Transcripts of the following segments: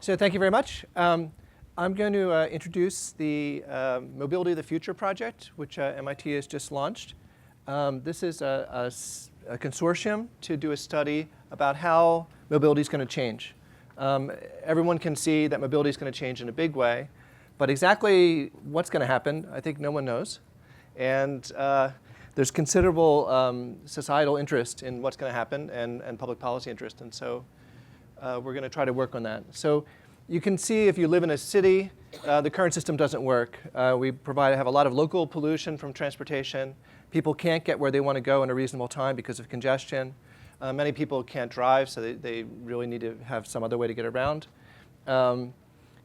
So thank you very much. I'm going to introduce the Mobility of the Future project, which MIT has just launched. This is a consortium to do a study about how mobility is going to change. Everyone can see that mobility is going to change in a big way, but exactly what's going to happen, I think no one knows. And there's considerable societal interest in what's going to happen and public policy interest. And so we're going to try to work on that. So you can see if you live in a city, the current system doesn't work. We have a lot of local pollution from transportation. People can't get where they want to go in a reasonable time because of congestion. Many people can't drive, so they really need to have some other way to get around. And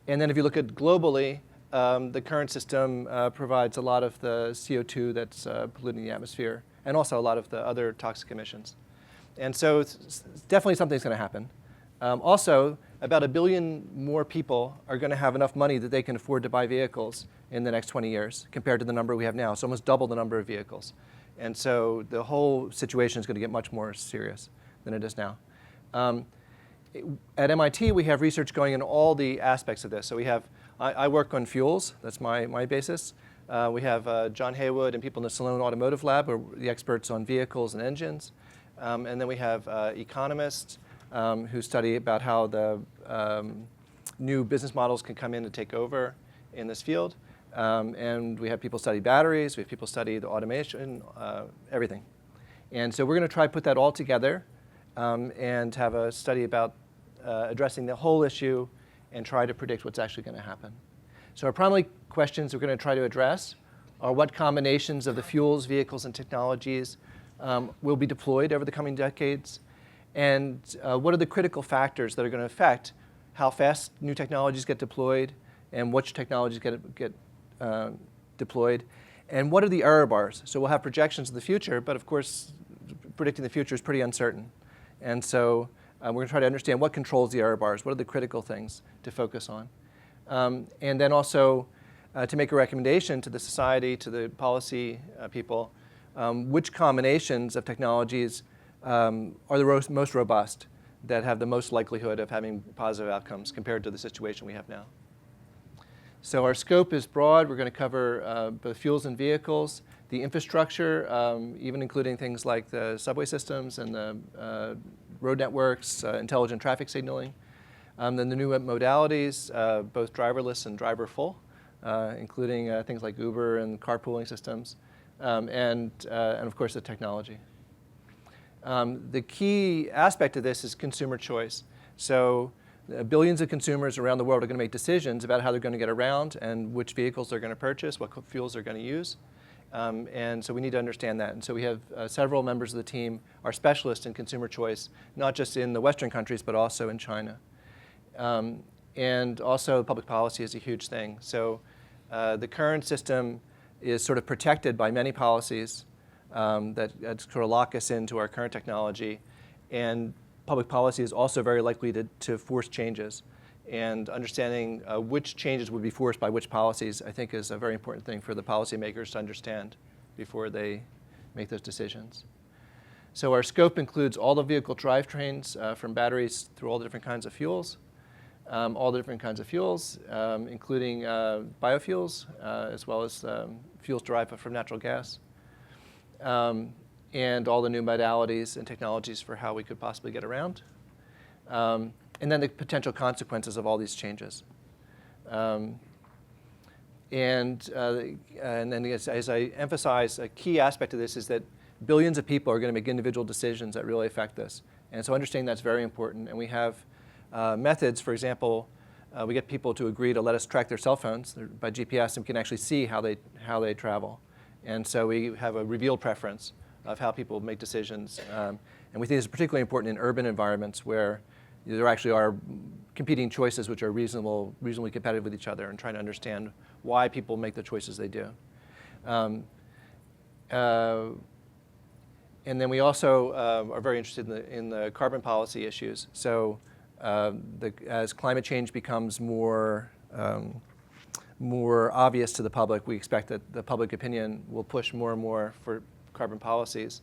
then if you look at globally, the current system provides a lot of the CO2 that's polluting the atmosphere, and also a lot of the other toxic emissions. And so it's definitely something's going to happen. Also, about 1 billion more people are going to have enough money that they can afford to buy vehicles in the next 20 years compared to the number we have now. So almost double the number of vehicles. And so the whole situation is going to get much more serious than it is now. At MIT, we have research going in all the aspects of this. So I work on fuels. That's my basis. We have John Haywood and people in the Sloan Automotive Lab who are the experts on vehicles and engines. And then we have economists who study about how the new business models can come in and take over in this field. And we have people study batteries. We have people study the automation, everything. And so we're going to try to put that all together and have a study about addressing the whole issue and try to predict what's actually going to happen. So our primary questions we're going to try to address are what combinations of the fuels, vehicles, and technologies will be deployed over the coming decades, and what are the critical factors that are going to affect how fast new technologies get deployed and which technologies get deployed, and what are the error bars. So we'll have projections of the future, but of course, predicting the future is pretty uncertain. And so we're going to try to understand what controls the error bars, what are the critical things to focus on. And then also to make a recommendation to the society, to the policy people, which combinations of technologies are the most robust, that have the most likelihood of having positive outcomes compared to the situation we have now. So our scope is broad. We're going to cover both fuels and vehicles, the infrastructure, even including things like the subway systems and the road networks, intelligent traffic signaling. Then the new modalities, both driverless and driver-full, including things like Uber and carpooling systems, and of course the technology. The key aspect of this is consumer choice. So billions of consumers around the world are going to make decisions about how they're going to get around and which vehicles they're going to purchase, what fuels they're going to use. And so we need to understand that. And so we have several members of the team are specialists in consumer choice, not just in the Western countries, but also in China. And also public policy is a huge thing. So the current system is sort of protected by many policies that sort of lock us into our current technology. And public policy is also very likely to force changes. And understanding which changes would be forced by which policies, I think, is a very important thing for the policymakers to understand before they make those decisions. So our scope includes all the vehicle drivetrains from batteries through all the different kinds of fuels, including biofuels, as well as fuels derived from natural gas. And all the new modalities and technologies for how we could possibly get around. And then the potential consequences of all these changes. And then as I emphasize, a key aspect of this is that billions of people are going to make individual decisions that really affect this. And so understanding that's very important. And we have methods, for example, we get people to agree to let us track their cell phones by GPS, and we can actually see how they travel. And so we have a revealed preference of how people make decisions. And we think it's particularly important in urban environments where there actually are competing choices which are reasonably competitive with each other, and trying to understand why people make the choices they do. And then we also are very interested in the carbon policy issues. So as climate change becomes more obvious to the public, we expect that the public opinion will push more and more for carbon policies.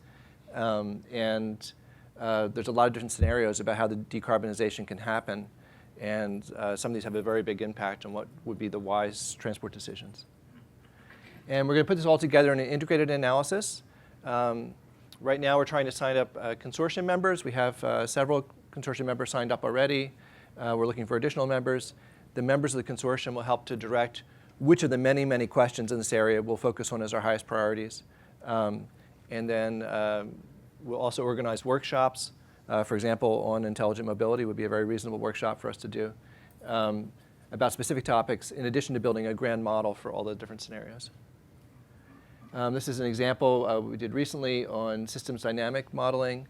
And there's a lot of different scenarios about how the decarbonization can happen. And some of these have a very big impact on what would be the wise transport decisions. And we're going to put this all together in an integrated analysis. Right now, we're trying to sign up consortium members. We have several consortium members signed up already. We're looking for additional members. The members of the consortium will help to direct which of the many, many questions in this area we'll focus on as our highest priorities. And then we'll also organize workshops. For example, on intelligent mobility would be a very reasonable workshop for us to do about specific topics, in addition to building a grand model for all the different scenarios. This is an example we did recently on systems dynamic modeling,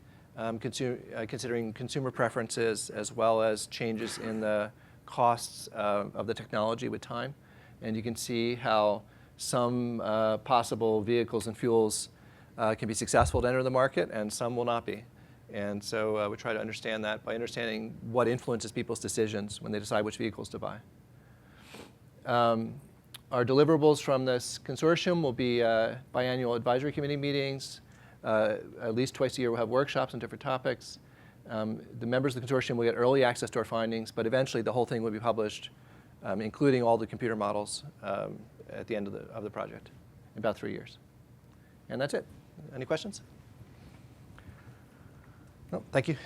considering consumer preferences as well as changes in the costs of the technology with time. And you can see how some possible vehicles and fuels can be successful to enter the market and some will not be. And so we try to understand that by understanding what influences people's decisions when they decide which vehicles to buy. Our deliverables from this consortium will be biannual advisory committee meetings. At least twice a year we'll have workshops on different topics. The members of the consortium will get early access to our findings, but eventually the whole thing will be published, including all the computer models at the end of the project in about 3 years. And that's it. Any questions? No, thank you.